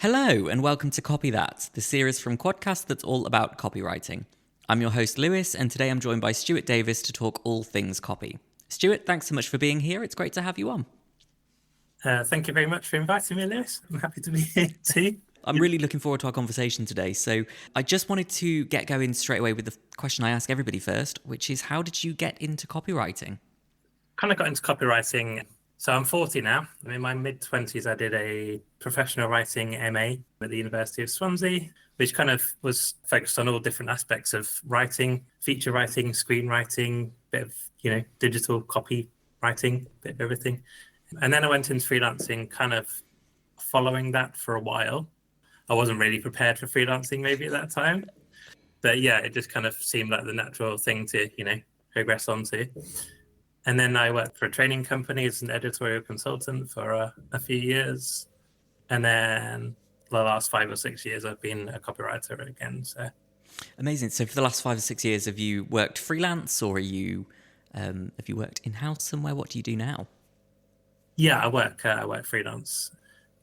Hello, and welcome to Copy That, the series from Quadcast that's all about copywriting. I'm your host, Lewis, and today I'm joined by Stuart Davis to talk all things copy. Stuart, thanks so much for being here. It's great to have you on. Thank you very much for inviting me, Lewis. I'm happy to be here too. I'm really looking forward to our conversation today. So I just wanted to get going straight away with the question I ask everybody first, which is how did you get into copywriting? Kind of got into copywriting. So I'm 40 now. I'm in my mid-20s. I did a professional writing MA at the University of Swansea, which kind of was focused on all different aspects of writing, feature writing, screenwriting, bit of, digital copy writing, bit of everything. And then I went into freelancing kind of following that for a while. I wasn't really prepared for freelancing maybe at that time. But yeah, it just kind of seemed like the natural thing to, progress onto. And then I worked for a training company as an editorial consultant for a few years. And then the last 5 or 6 years, I've been a copywriter again. So amazing. So for the last 5 or 6 years, have you worked freelance or have you worked in-house somewhere? What do you do now? Yeah, I work freelance.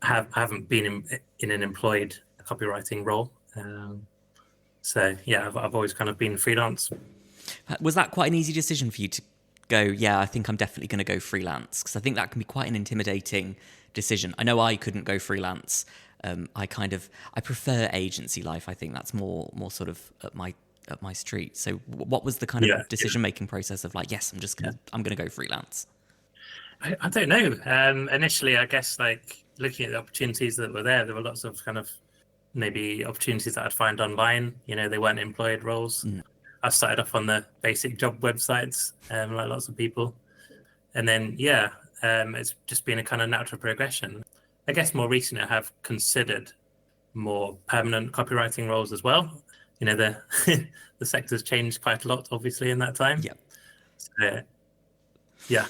I haven't been in an employed copywriting role. So yeah, I've always kind of been freelance. Was that quite an easy decision for you to go, yeah, I think I'm definitely going to go freelance? Because I think that can be quite an intimidating decision. I know I couldn't go freelance. I prefer agency life. I think that's more sort of up my street. So what was the kind of decision-making process of like, yes, I'm going to go freelance? I don't know. Initially, I guess like looking at the opportunities that were there were lots of kind of maybe opportunities that I'd find online. They weren't employed roles. I started off on the basic job websites, like lots of people. And then, it's just been a kind of natural progression. I guess more recently, I have considered more permanent copywriting roles as well. The the sector's changed quite a lot, obviously, in that time. Yeah. So, yeah.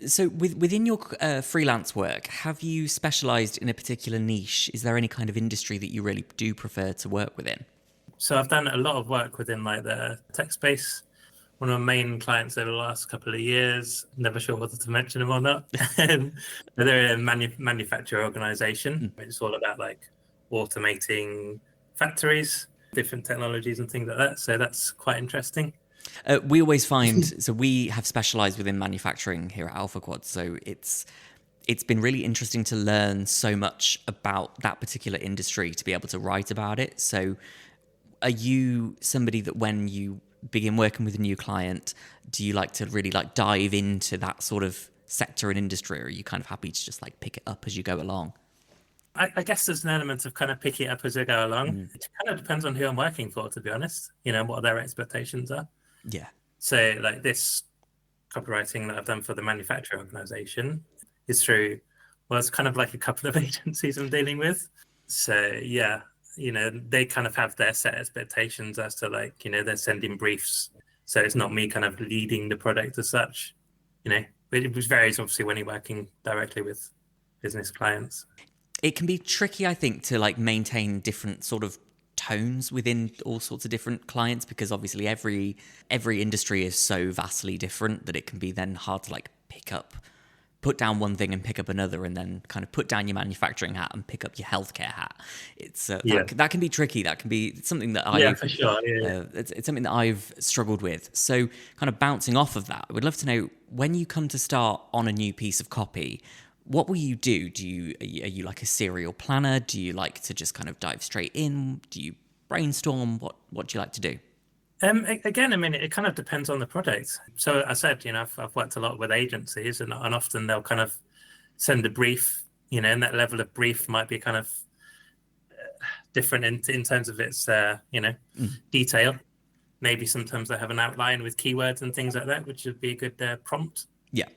So within your freelance work, have you specialized in a particular niche? Is there any kind of industry that you really do prefer to work within? So I've done a lot of work within like the tech space. One of my main clients over the last couple of years, never sure whether to mention them or not. They're a manufacturer organization. It's all about like automating factories, different technologies and things like that. So that's quite interesting. We always find, so we have specialized within manufacturing here at Alpha Quad. So it's been really interesting to learn so much about that particular industry to be able to write about it. So are you somebody that when you begin working with a new client, do you like to really like dive into that sort of sector and industry, or are you kind of happy to just like pick it up as you go along? I guess there's an element of kind of picking it up as I go along. It kind of depends on who I'm working for, to be honest, what their expectations are. Yeah. So like this copywriting that I've done for the manufacturer organization is through, well, it's kind of like a couple of agencies I'm dealing with. So yeah, they kind of have their set expectations as to like, they're sending briefs. So it's not me kind of leading the product as such, it varies obviously when you're working directly with business clients. It can be tricky, I think, to like maintain different sort of tones within all sorts of different clients, because obviously every industry is so vastly different that it can be then hard to like put down one thing and pick up another, and then kind of put down your manufacturing hat and pick up your healthcare hat. It's that can be tricky. That can be something that for sure. It's something that I've struggled with. So kind of bouncing off of that, I would love to know, when you come to start on a new piece of copy, what will you do? Are you like a serial planner? Do you like to just kind of dive straight in? Do you brainstorm? What do you like to do? Again, I mean, it kind of depends on the project. So I said, I've worked a lot with agencies, and often they'll kind of send a brief, and that level of brief might be kind of different in terms of its, detail. Maybe sometimes they have an outline with keywords and things like that, which would be a good prompt. Yeah.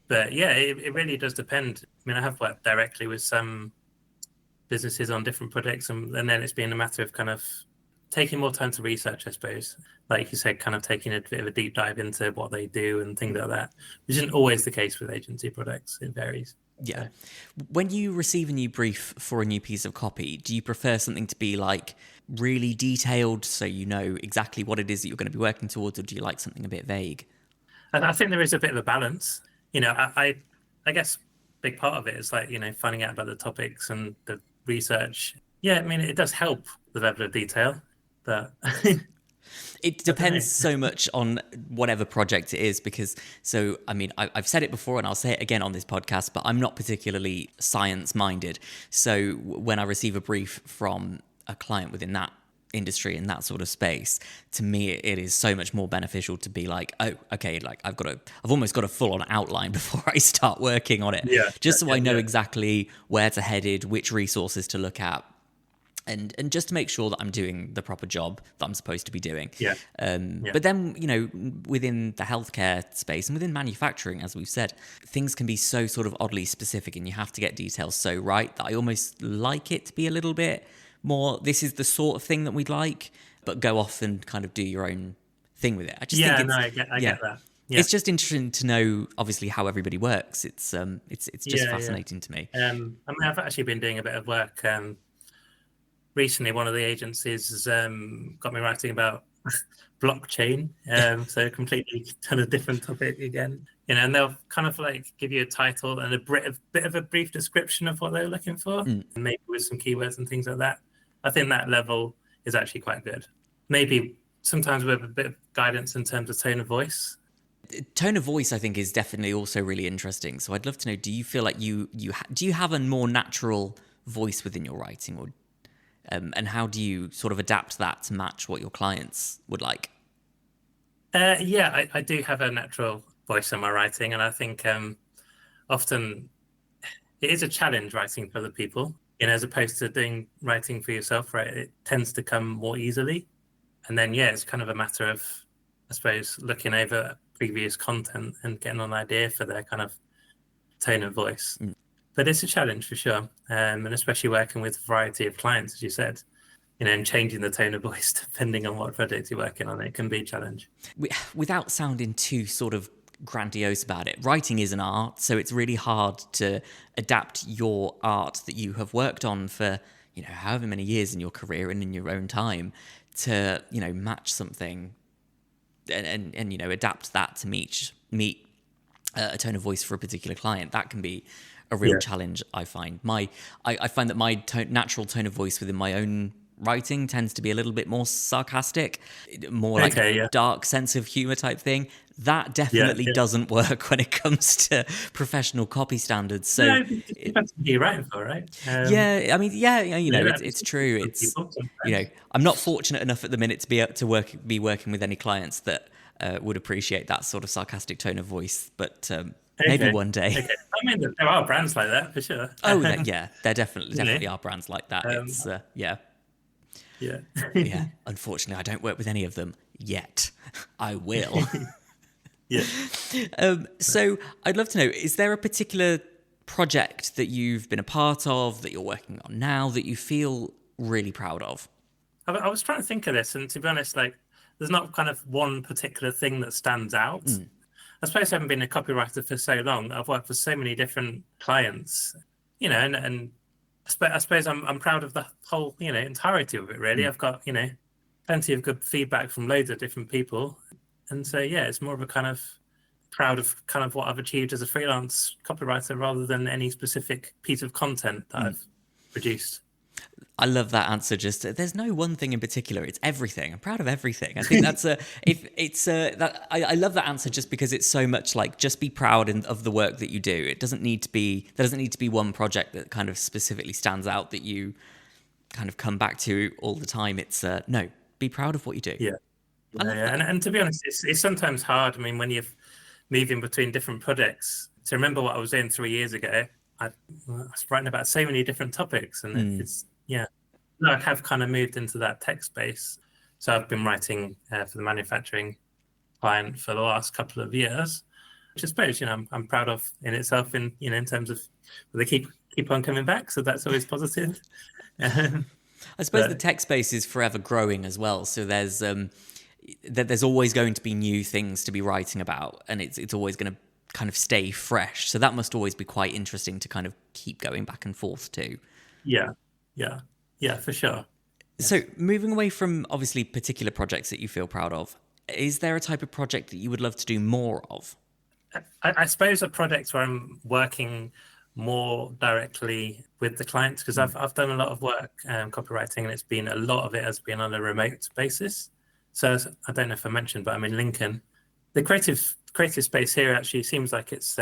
But yeah, it really does depend. I mean, I have worked directly with some businesses on different projects, and then it's been a matter of kind of taking more time to research, I suppose. Like you said, kind of taking a bit of a deep dive into what they do and things like that, which isn't always the case with agency products. It varies. Yeah. When you receive a new brief for a new piece of copy, do you prefer something to be like really detailed so you know exactly what it is that you're going to be working towards, or do you like something a bit vague? And I think there is a bit of a balance. I guess a big part of it is like, finding out about the topics and the research. Yeah, I mean, it does help the level of detail, but It depends so much on whatever project it is, because, so, I mean, I've said it before and I'll say it again on this podcast, but I'm not particularly science minded. So when I receive a brief from a client within that industry, in that sort of space, to me, it is so much more beneficial to be like, oh, okay, like I've almost got a full on outline before I start working on it. Yeah, just so I know yeah. exactly where to headed, which resources to look at. And just to make sure that I'm doing the proper job that I'm supposed to be doing. Yeah. But then, you know, within the healthcare space and within manufacturing, as we've said, things can be so sort of oddly specific, and you have to get details so right that I almost like it to be a little bit more, this is the sort of thing that we'd like, but go off and kind of do your own thing with it. I just think it's, I get that. Yeah. It's just interesting to know, obviously, how everybody works. It's just fascinating to me. I mean, I've actually been doing a bit of work. Recently, one of the agencies has got me writing about blockchain, so completely kind of different topic again. You know, and they'll kind of like give you a title and a bit of a brief description of what they're looking for, and maybe with some keywords and things like that. I think that level is actually quite good. Maybe sometimes with a bit of guidance in terms of tone of voice. Tone of voice, I think, is definitely also really interesting. So I'd love to know: do you feel like do you have a more natural voice within your writing, or and how do you sort of adapt that to match what your clients would like? Yeah, I do have a natural voice in my writing, and I think often it is a challenge writing for other people, you know, as opposed to doing writing for yourself, right? It tends to come more easily. And then, yeah, it's kind of a matter of, I suppose, looking over previous content and getting an idea for their kind of tone of voice. But it's a challenge for sure. And especially working with a variety of clients, as you said, you know, and changing the tone of voice depending on what project you're working on, it can be a challenge. Without sounding too sort of grandiose about it, writing is an art, so it's really hard to adapt your art that you have worked on for, you know, however many years in your career and in your own time to, you know, match something and you know, adapt that to meet a tone of voice for a particular client. That can be a real challenge, I find. I find that my natural tone of voice within my own writing tends to be a little bit more sarcastic, more like dark sense of humor type thing. That definitely doesn't work when it comes to professional copy standards. So it depends what you're writing for, right? I mean, you know, it's true. It's, you know, I'm not fortunate enough at the minute to be able to be working with any clients that would appreciate that sort of sarcastic tone of voice, but maybe one day. I mean, there are brands like that for sure. Oh, there definitely are brands like that. It's yeah. Unfortunately, I don't work with any of them yet. I will. So I'd love to know, is there a particular project that you've been a part of, that you're working on now, that you feel really proud of? I was trying to think of this, and to be honest, like, there's not kind of one particular thing that stands out. I suppose I haven't been a copywriter for so long. I've worked for so many different clients, you know, and I suppose I'm proud of the whole, you know, entirety of it, really. I've got, you know, plenty of good feedback from loads of different people. And so, yeah, it's more of a kind of proud of kind of what I've achieved as a freelance copywriter rather than any specific piece of content that I've produced. I love that answer. Just, there's no one thing in particular. It's everything. I'm proud of everything. I think that's I love that answer just because it's so much like, just be proud of the work that you do. There doesn't need to be one project that kind of specifically stands out that you kind of come back to all the time. It's no, be proud of what you do. And to be honest, it's sometimes hard. I mean, when you're moving between different projects, to remember what I was doing 3 years ago, I was writing about so many different topics, and it's I have kind of moved into that tech space. So I've been writing for the manufacturing client for the last couple of years, which I suppose, you know, I'm proud of in itself, in, you know, in terms of they keep on coming back. So that's always positive. I suppose the tech space is forever growing as well. So there's always going to be new things to be writing about, and it's always going to kind of stay fresh. So that must always be quite interesting to kind of keep going back and forth too. Yeah, for sure. So moving away from obviously particular projects that you feel proud of, is there a type of project that you would love to do more of? I suppose a project where I'm working more directly with the clients, because I've done a lot of work copywriting, and it's been a lot of it has been on a remote basis. So I don't know if I mentioned, but I'm in Lincoln. The creative space here actually seems like it's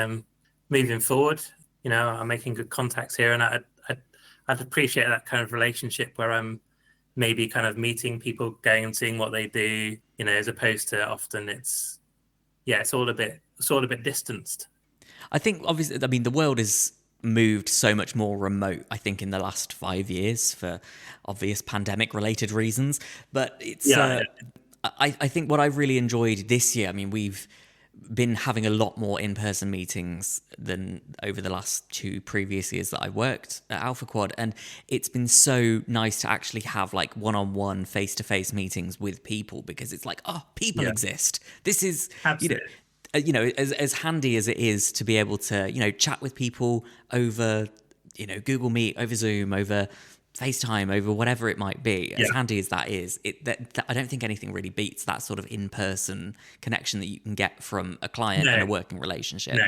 moving forward. I'm making good contacts here, and I'd appreciate that kind of relationship where I'm maybe kind of meeting people, going and seeing what they do, as opposed to often it's all a bit distanced. I think obviously, I mean, the world has moved so much more remote, I think, in the last 5 years for obvious pandemic related reasons. But it's, I think what I've really enjoyed this year, I mean, we've been having a lot more in-person meetings than over the last 2 previous years that I worked at Alpha Quad. And it's been so nice to actually have like one-on-one face-to-face meetings with people, because it's like, oh, people exist. This is, Absolutely. As handy as it is to be able to, chat with people over, Google Meet, over Zoom, over FaceTime, over whatever it might be, as handy as that is, I don't think anything really beats that sort of in-person connection that you can get from a client and a working relationship. No.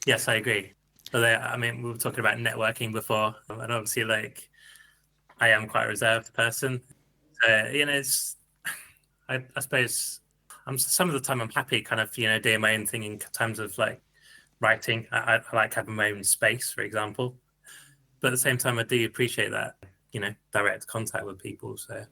Yes, I agree. But I mean, we were talking about networking before, and obviously, like, I am quite a reserved person. It's, I suppose, some of the time I'm happy kind of, doing my own thing in terms of like writing. I like having my own space, for example. But at the same time, I do appreciate that, direct contact with people. So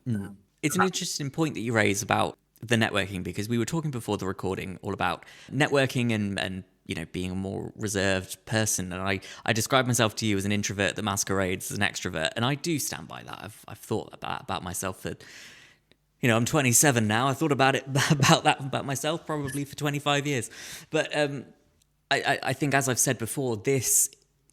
it's an interesting point that you raise about the networking, because we were talking before the recording all about networking and being a more reserved person. And I describe myself to you as an introvert that masquerades as an extrovert. And I do stand by that. I've thought about myself for, I'm 27 now. I thought about myself probably for 25 years. But I think, as I've said before, this,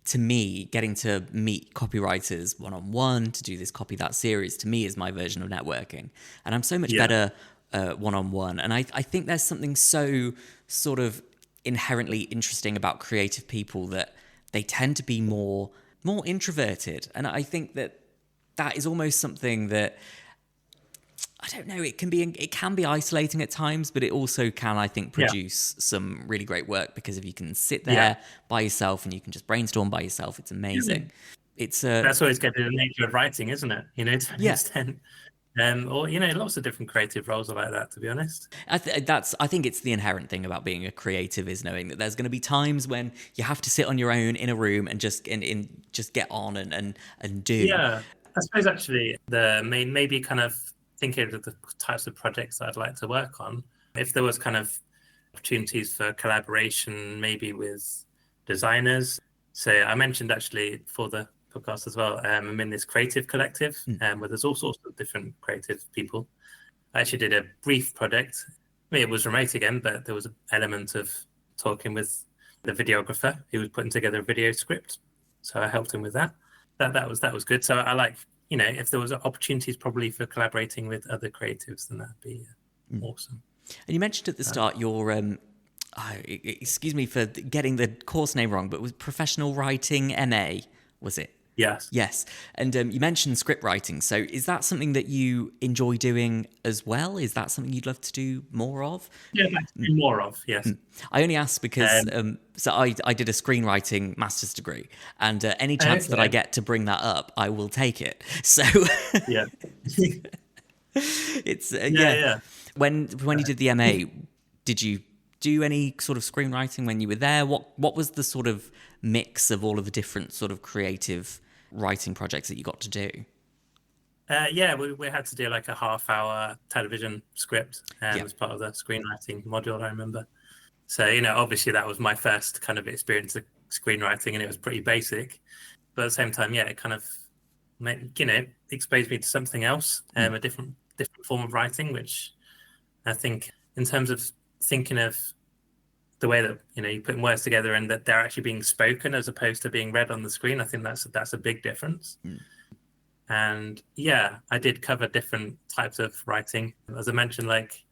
to me, getting to meet copywriters one-on-one, to do this Copy That series, to me is my version of networking. And I'm so much better one-on-one. And I think there's something so sort of inherently interesting about creative people, that they tend to be more introverted. And I think that is almost something that, I don't know, it can be isolating at times, but it also can, I think, produce some really great work, because if you can sit there by yourself and you can just brainstorm by yourself, it's amazing. That's always getting the nature of writing, isn't it? To an extent. Or lots of different creative roles are like that, to be honest. I think it's the inherent thing about being a creative, is knowing that there's going to be times when you have to sit on your own in a room and just get on and do. Yeah, I suppose actually maybe kind of thinking of the types of projects that I'd like to work on. If there was kind of opportunities for collaboration, maybe with designers. So I mentioned actually for the podcast as well, I'm in this creative collective where there's all sorts of different creative people. I actually did a brief project. I mean, it was remote again, but there was an element of talking with the videographer who was putting together a video script. So I helped him with that. That was good. So I like, if there was opportunities probably for collaborating with other creatives, then that'd be awesome. And you mentioned at the start your, excuse me for getting the course name wrong, but was professional writing MA, was it? Yes. Yes. And you mentioned script writing. So is that something that you enjoy doing as well? Is that something you'd love to do more of? Yeah, more of, yes. I only ask because so I did a screenwriting master's degree, and any chance that I get to bring that up, I will take it. So yeah. It's When you did the MA, did you do any sort of screenwriting when you were there? What was the sort of mix of all of the different sort of creative writing projects that you got to do? We had to do like a half-hour television script as part of the screenwriting module, I remember. So, obviously that was my first kind of experience of screenwriting, and it was pretty basic. But at the same time, it kind of, exposed me to something else, a different form of writing, which I think in terms of thinking of the way that, you put words together and that they're actually being spoken as opposed to being read on the screen, I think that's a big difference. And I did cover different types of writing. As I mentioned, like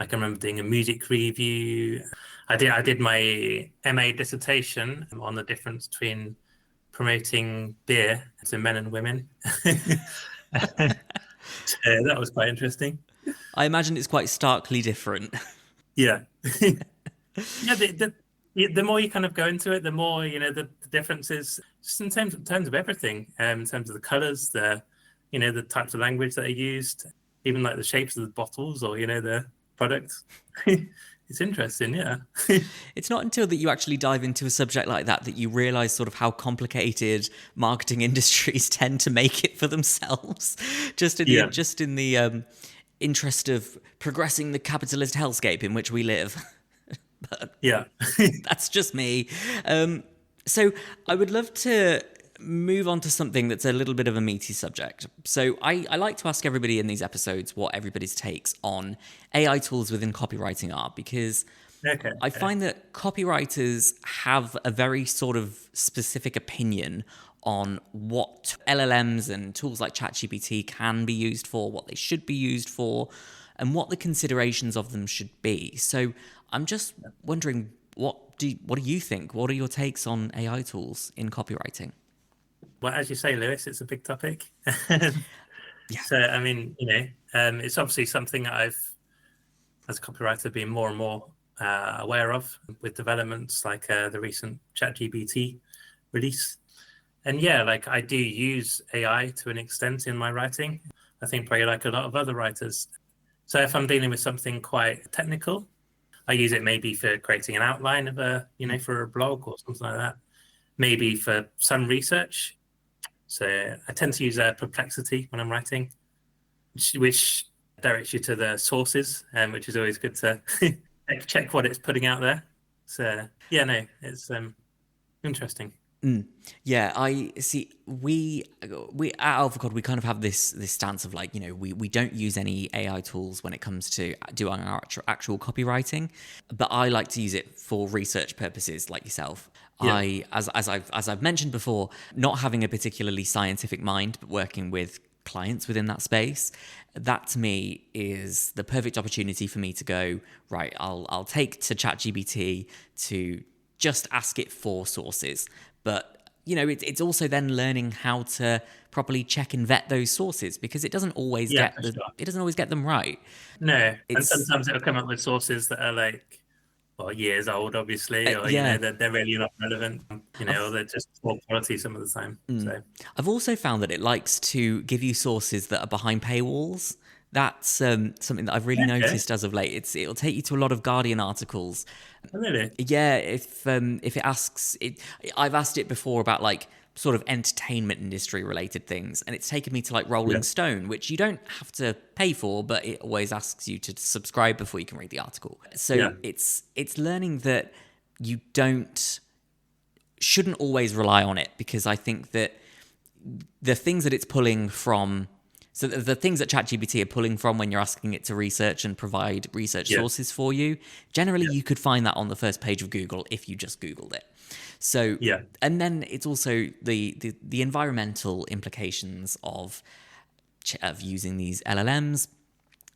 I can remember doing a music review. I did my MA dissertation on the difference between promoting beer to men and women. So that was quite interesting. I imagine it's quite starkly different. Yeah. the more you kind of go into it, the more, the differences just in terms of everything, in terms of the colors, the types of language that are used, even like the shapes of the bottles or, the products. It's interesting, yeah. It's not until that you actually dive into a subject like that that you realize sort of how complicated marketing industries tend to make it for themselves. Yeah, Just in the interest of progressing the capitalist hellscape in which we live. But yeah. that's just me. So I would love to move on to something that's a little bit of a meaty subject. So I like to ask everybody in these episodes what everybody's takes on AI tools within copywriting are, because Okay. I find that copywriters have a very sort of specific opinion on what LLMs and tools like ChatGPT can be used for, what they should be used for, and what the considerations of them should be. So I'm just wondering, what do you think? What are your takes on AI tools in copywriting? Well, as you say, Lewis, it's a big topic. Yeah. So, I mean, it's obviously something that as a copywriter, been more and more aware of with developments like the recent ChatGPT release. And yeah, like I do use AI to an extent in my writing. I think probably like a lot of other writers. So if I'm dealing with something quite technical, I use it maybe for creating an outline of for a blog or something like that. Maybe for some research. So I tend to use Perplexity when I'm writing, which directs you to the sources, which is always good to check what it's putting out there. So yeah, no, it's interesting. Yeah, I see. We at AlphaCod, we kind of have this stance of like, we don't use any AI tools when it comes to doing our actual copywriting, but I like to use it for research purposes, like yourself. Yeah, As I've mentioned before, not having a particularly scientific mind, but working with clients within that space, that to me is the perfect opportunity for me to go, right, I'll take to ChatGPT to just ask it for sources. But it's also then learning how to properly check and vet those sources, because it doesn't always yeah, for sure. get them right. No, and It's sometimes it'll come up with sources that are like, well, years old, obviously, or yeah. they're really not relevant, or I've they're just poor quality some of the time. So I've also found that it likes to give you sources that are behind paywalls. That's something that I've really okay, noticed as of late. It'll take you to a lot of Guardian articles. really, Yeah, if it asks it, I've asked it before about like sort of entertainment industry related things, and it's taken me to like yeah, Rolling Stone, which you don't have to pay for, but it always asks you to subscribe before you can read the article. So yeah, it's learning that you shouldn't always rely on it, because I think that the things that it's pulling from, so the things that ChatGPT are pulling from when you're asking it to research and provide research yeah, sources for you, generally yeah, you could find that on the first page of Google if you just Googled it. So, yeah, and then it's also the environmental implications of using these LLMs,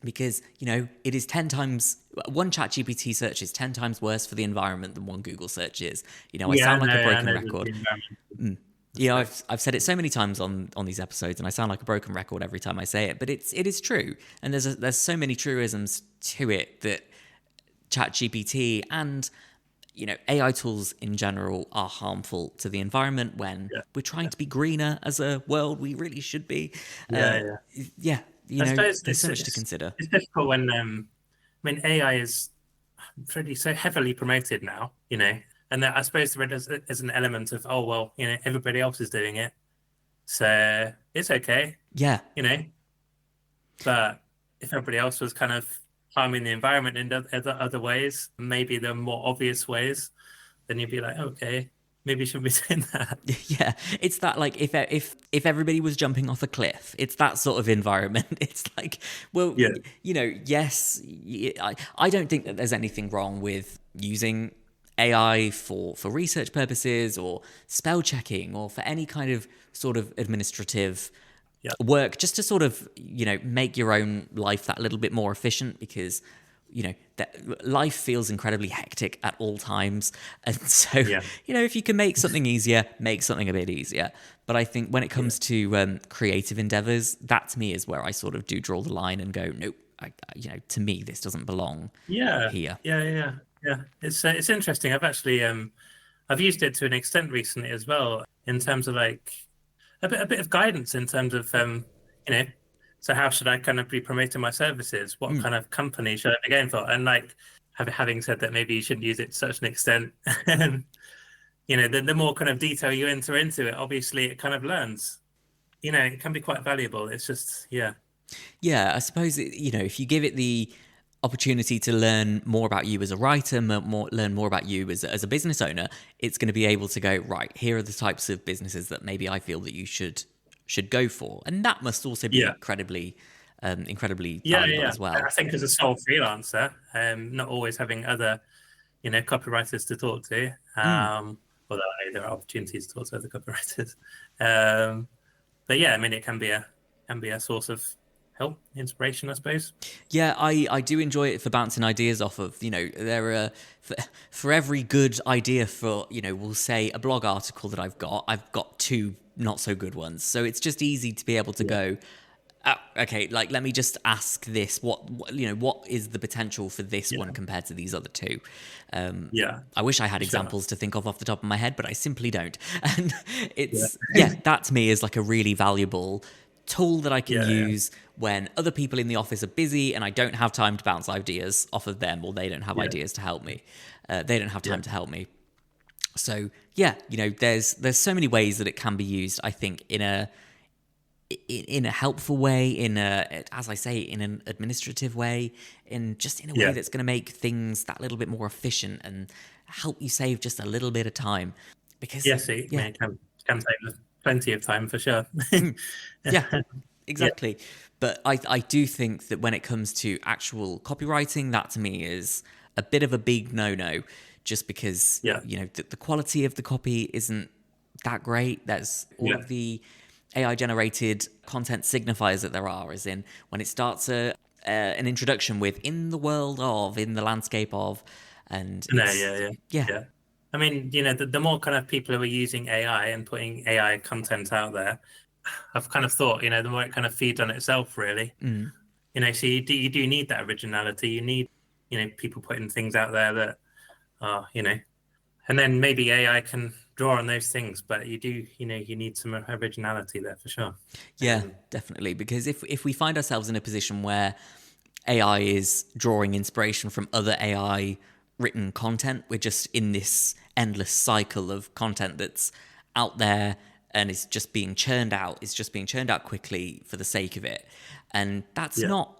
because it is 10 times, one ChatGPT search is 10 times worse for the environment than one Google search is. I yeah. sound like a I broken know the record. environment I've aspects. I've said it so many times on these episodes, and I sound like a broken record every time I say it, but it is true, and there's so many truisms to it that ChatGPT and AI tools in general are harmful to the environment when Yeah, we're trying to be greener as a world. We really should be. yeah, Uh, yeah. yeah, I suppose there's so much to consider. it's difficult when I mean AI is pretty so heavily promoted now, and that I suppose there is an element of, oh well, everybody else is doing it, so it's okay, Yeah, you know. But if everybody else was kind of harming the environment in other ways, maybe the more obvious ways, then you'd be like, okay, maybe you shouldn't be doing that. yeah, it's that like if everybody was jumping off a cliff, it's that sort of environment. It's like, well, Yeah, yes, I don't think that there's anything wrong with using AI for research purposes or spell checking or for any kind of sort of administrative yeah, work, just to sort of make your own life that little bit more efficient, because that life feels incredibly hectic at all times, and so yeah, if you can make something easier, make something a bit easier. But I think when it yeah, comes to creative endeavors, that to me is where I sort of do draw the line and go, nope, to me this doesn't belong yeah, here. yeah, yeah. Yeah, it's interesting. I've used it to an extent recently as well, in terms of like a bit of guidance in terms of you know, so how should I kind of be promoting my services? What Mm. kind of company should I be going for? And like having said that, maybe you shouldn't use it to such an extent. And the more kind of detail you enter into it, obviously it kind of learns. It can be quite valuable. It's just, yeah, Yeah, I suppose if you give it the opportunity to learn more about you as a writer, learn more about you as a business owner, it's going to be able to go right. Here are the types of businesses that maybe I feel that you should go for, and that must also be yeah. incredibly Yeah, yeah, valuable yeah. as I well. think as a sole freelancer, not always having other, copywriters to talk to, Mm. although I know there are opportunities to talk to other copywriters. Um, but yeah, I mean, it can be a source of help, inspiration, I suppose. Yeah, I do enjoy it for bouncing ideas off of. There are for every good idea for, we'll say a blog article that I've got two not so good ones. So it's just easy to be able to Yeah, go, oh, okay, like let me just ask this. What is the potential for this one yeah, compared to these other two? yeah, I wish I had for sure. examples to think of off the top of my head, but I simply don't. And Yeah, that to me is like a really valuable tool that I can yeah, yeah, use when other people in the office are busy and I don't have time to bounce ideas off of them, or they don't have yeah, ideas to help me. They don't have yeah, time to help me. So yeah, there's so many ways that it can be used. I think in a helpful way, as I say, in an administrative way, in a way yeah. that's going to make things that little bit more efficient and help you save just a little bit of time. Because Yeah, see, I yeah, mean, it can save us plenty of time for sure. yeah, Yeah, exactly. But I do think that when it comes to actual copywriting, that to me is a bit of a big no-no, just because yeah, the quality of the copy isn't that great. There's all yeah. of the AI generated content signifiers that there are, as in when it starts an introduction with "in the world of," "in the landscape of," and No, yeah, it's yeah, yeah. yeah. I mean, the more kind of people who are using AI and putting AI content out there, I've kind of thought, the more it kind of feeds on itself, really. Mm. So you do need that originality. You need, people putting things out there that are, and then maybe AI can draw on those things, but you need some originality there for sure. Yeah, definitely. Because if we find ourselves in a position where AI is drawing inspiration from other AI written content, we're just in this endless cycle of content that's out there and is just being churned out. It's just being churned out quickly for the sake of it, and that's Yeah, not.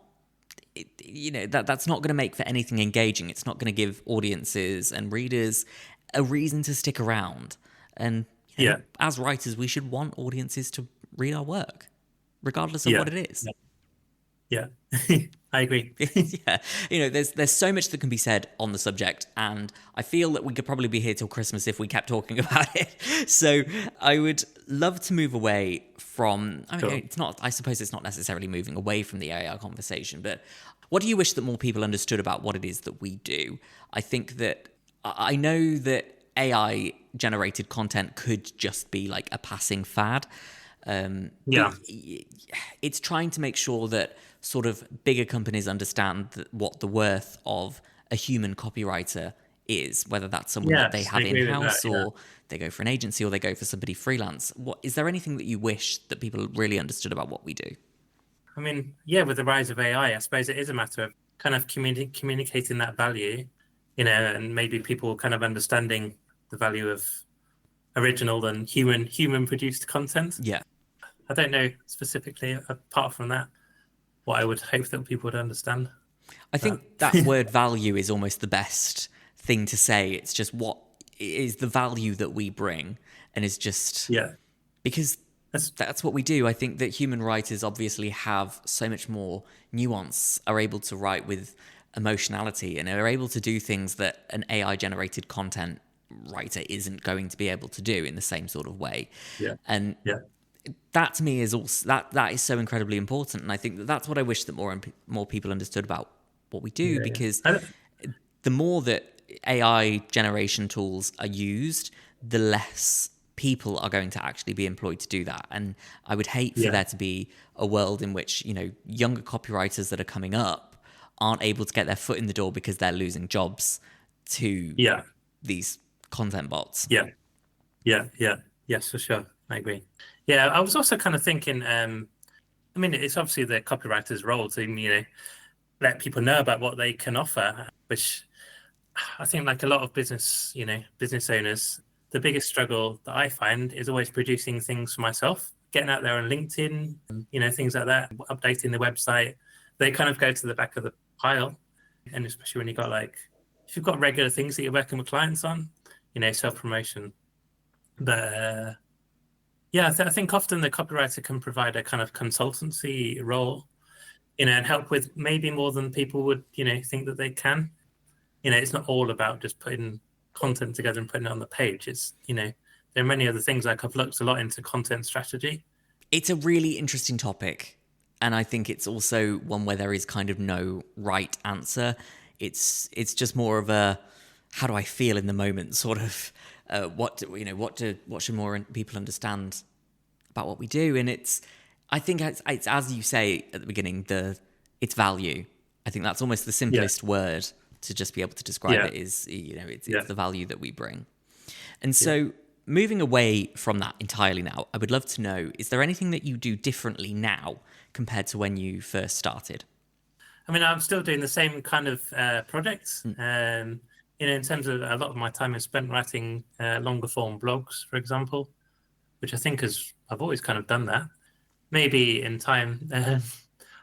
That's not going to make for anything engaging. It's not going to give audiences and readers a reason to stick around. And yeah, as writers, we should want audiences to read our work, regardless of what yeah, it is. yeah. I agree. Yeah, there's so much that can be said on the subject, and I feel that we could probably be here till Christmas if we kept talking about it. So I would love to move away from. I mean, Cool. it's not. I suppose it's not necessarily moving away from the AI conversation, but what do you wish that more people understood about what it is that we do? I think that I know that AI generated content could just be like a passing fad. Yeah, It's trying to make sure that sort of bigger companies understand what the worth of a human copywriter is, whether that's someone that they yes, I have agree with that. in-house Yeah. or they go for an agency or they go for somebody freelance. What is there anything that you wish that people really understood about what we do? I mean, yeah, with the rise of AI, I suppose it is a matter of kind of communicating that value, and maybe people kind of understanding the value of original and human produced content. Yeah. I don't know specifically apart from that what I would hope that people would understand. I But think that word value is almost the best thing to say. It's just what is the value that we bring, and is just yeah, because that's that's what we do. I think that human writers obviously have so much more nuance, are able to write with emotionality, and are able to do things that an AI generated content writer isn't going to be able to do in the same sort of way. yeah, And yeah, that to me is also that is so incredibly important, and I think that that's what I wish that more people understood about what we do, yeah, yeah. because I don't, the more that AI generation tools are used, the less people are going to actually be employed to do that. And I would hate for yeah, there to be a world in which, younger copywriters that are coming up aren't able to get their foot in the door because they're losing jobs to Yeah. these content bots. Yeah. Yeah. Yeah. Yes, for sure. I agree. Yeah. I was also kind of thinking, I mean, it's obviously the copywriter's role to, let people know about what they can offer, which I think like a lot of business owners, the biggest struggle that I find is always producing things for myself, getting out there on LinkedIn, things like that, updating the website. They kind of go to the back of the pile. And especially when if you've got regular things that you're working with clients on, self-promotion. But yeah, I think often the copywriter can provide a kind of consultancy role, and help with maybe more than people would, think that they can. It's not all about just putting content together and putting it on the page. It's, there are many other things. Like I've looked a lot into content strategy. It's a really interesting topic. And I think it's also one where there is kind of no right answer. It's just more of a, how do I feel in the moment sort of, what should more people understand about what we do? And I think it's as you say at the beginning, it's value. I think that's almost the simplest word to just be able to describe it is, it's the value that we bring. And so moving away from that entirely now, I would love to know, is there anything that you do differently now compared to when you first started? I mean, I'm still doing the same kind of projects. In terms of a lot of my time is spent writing longer form blogs, for example, which I think I've always kind of done that. Maybe in time,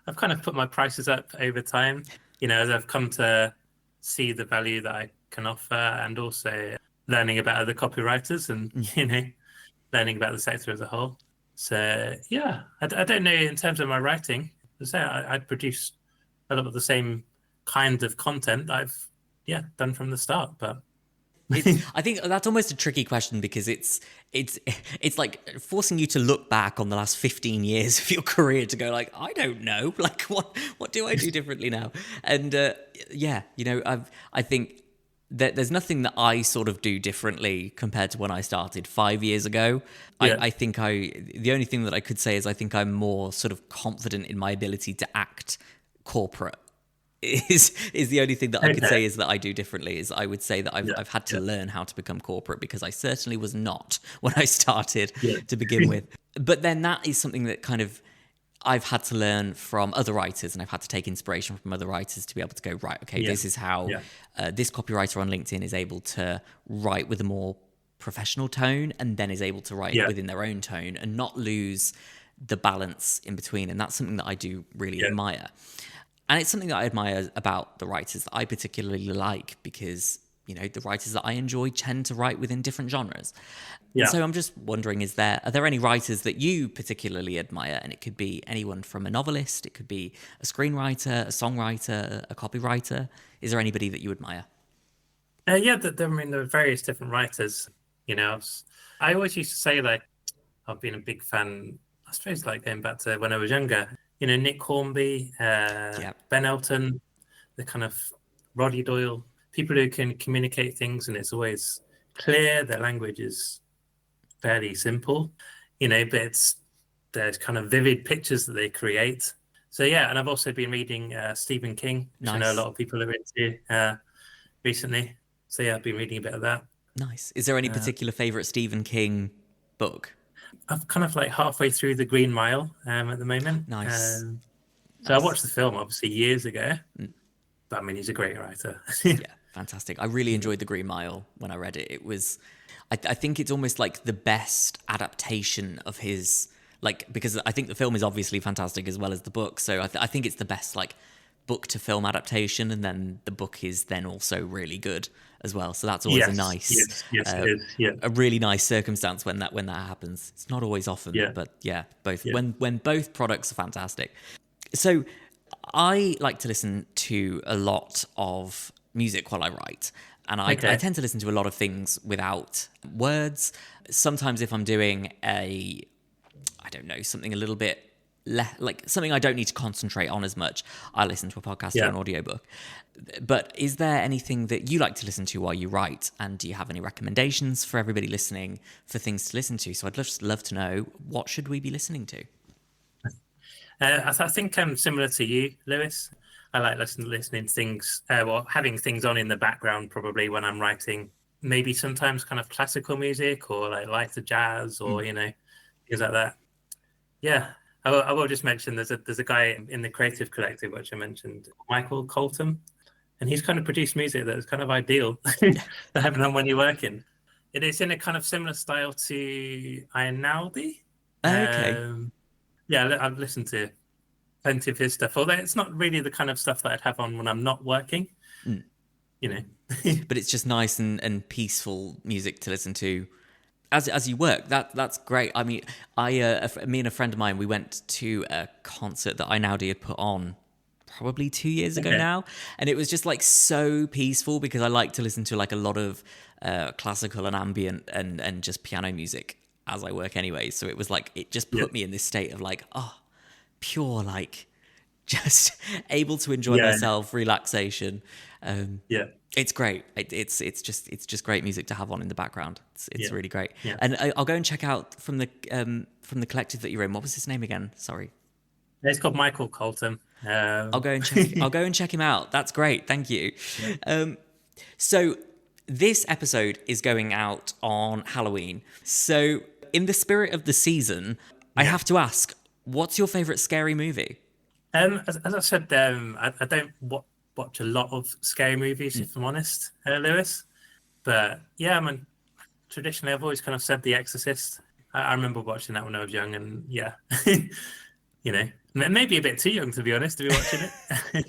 I've kind of put my prices up over time, as I've come to see the value that I can offer, and also learning about other copywriters and, learning about the sector as a whole. So, yeah, I don't know in terms of my writing, I produce a lot of the same kind of content that I've, done from the start, but I think that's almost a tricky question because it's like forcing you to look back on the last 15 years of your career to go like, I don't know, like what do I do differently now? And I think that there's nothing that I sort of do differently compared to when I started 5 years ago. I think the only thing that I could say is I think I'm more sort of confident in my ability to act corporate. Is the only thing that I could say is that I do differently. Is I would say that I've had to learn how to become corporate because I certainly was not when I started to begin with. But then that is something that kind of I've had to learn from other writers, and I've had to take inspiration from other writers to be able to go, right, okay, this is how this copywriter on LinkedIn is able to write with a more professional tone, and then is able to write within their own tone and not lose the balance in between. And that's something that I do really admire. And it's something that I admire about the writers that I particularly like because, the writers that I enjoy tend to write within different genres. Yeah. So I'm just wondering, are there any writers that you particularly admire? And it could be anyone from a novelist, it could be a screenwriter, a songwriter, a copywriter. Is there anybody that you admire? There are various different writers. I always used to say, like, I've been a big fan, I suppose, like going back to when I was younger. Nick Hornby, Ben Elton, the kind of Roddy Doyle, people who can communicate things and it's always clear. Their language is fairly simple, but there's kind of vivid pictures that they create. So, and I've also been reading Stephen King, which I know a lot of people are into recently. So, I've been reading a bit of that. Nice. Is there any particular favorite Stephen King book? I'm kind of like halfway through The Green Mile at the moment. Nice. So I watched the film obviously years ago, but I mean, he's a great writer. Fantastic. I really enjoyed The Green Mile when I read it. It was, I think it's almost like the best adaptation of his, like, because I think the film is obviously fantastic as well as the book. So I think it's the best like book to film adaptation, and then the book is then also really good as well. So that's always a nice, a really nice circumstance when that happens. It's not always often, but both when both products are fantastic. So I like to listen to a lot of music while I write, and I tend to listen to a lot of things without words. Sometimes if I'm doing something a little bit like something I don't need to concentrate on as much, I listen to a podcast or an audiobook. But is there anything that you like to listen to while you write? And do you have any recommendations for everybody listening for things to listen to? So I'd love to know, what should we be listening to? I think I'm similar to you, Lewis. I like listening to things, having things on in the background probably when I'm writing. Maybe sometimes kind of classical music or like lighter jazz or things like that. Yeah, I will just mention there's a guy in the creative collective which I mentioned, Michael Colton, and he's kind of produced music that is kind of ideal to having on when you're working. It is in a kind of similar style to Einaudi. Okay. Yeah, I've listened to plenty of his stuff, although it's not really the kind of stuff that I'd have on when I'm not working. But it's just nice and peaceful music to listen to as you work. That's great. I mean, me and a friend of mine, we went to a concert that Einaudi had put on probably 2 years ago now, and it was just like so peaceful because I like to listen to like a lot of classical and ambient and just piano music as I work anyway. So it was like it just put me in this state of like pure like just able to enjoy myself, relaxation. It's great. It's just great music to have on in the background. It's really great. And I'll go and check out from the collective that you're in. What was his name again? Sorry. It's called Michael Colton. I'll go and check him out. That's great. Thank you. So this episode is going out on Halloween. So in the spirit of the season, I have to ask, what's your favorite scary movie? As I said, I don't watch a lot of scary movies, if I'm honest, Lewis. But yeah, I mean, traditionally, I've always kind of said The Exorcist. I remember watching that when I was young, and maybe a bit too young to be honest to be watching it.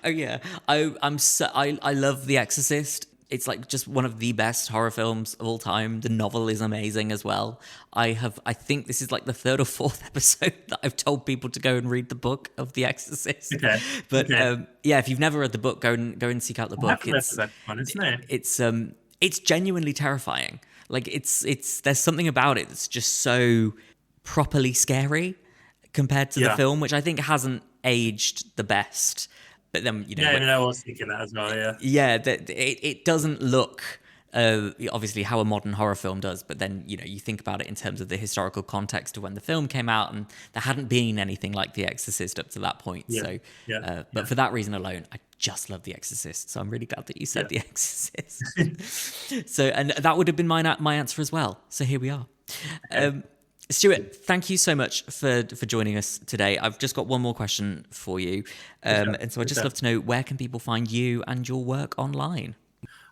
Oh yeah, I love The Exorcist. It's like just one of the best horror films of all time. The novel is amazing as well. I think this is like the 3rd or 4th episode that I've told people to go and read the book of The Exorcist. Okay. But if you've never read the book, go and seek out the book. It's genuinely terrifying. Like it's there's something about it that's just so properly scary compared to the film, which I think hasn't aged the best. But then, I was thinking that as well. It doesn't look obviously how a modern horror film does. But then, you think about it in terms of the historical context of when the film came out, and there hadn't been anything like The Exorcist up to that point. But for that reason alone, I just love The Exorcist. So I'm really glad that you said The Exorcist. And that would have been my answer as well. So here we are. Stuart, thank you so much for joining us today. I've just got one more question for you. And so I'd just love to know, where can people find you and your work online?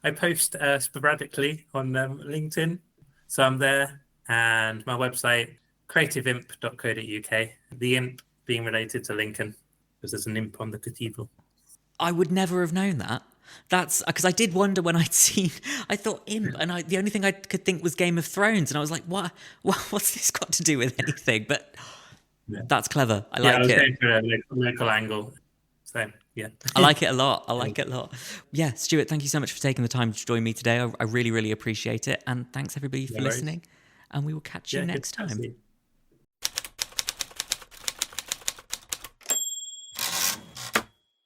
I post sporadically on LinkedIn. So I'm there. And my website, creativeimp.co.uk. The imp being related to Lincoln, because there's an imp on the cathedral. I would never have known that. That's because I did wonder when I thought imp, and the only thing I could think was Game of Thrones, and I was like, what's this got to do with anything? But that's clever. I like it. Going for a local angle. So I like it a lot. Yeah, Stuart, thank you so much for taking the time to join me today. I really, really appreciate it, and thanks everybody for listening. And we will catch you next time.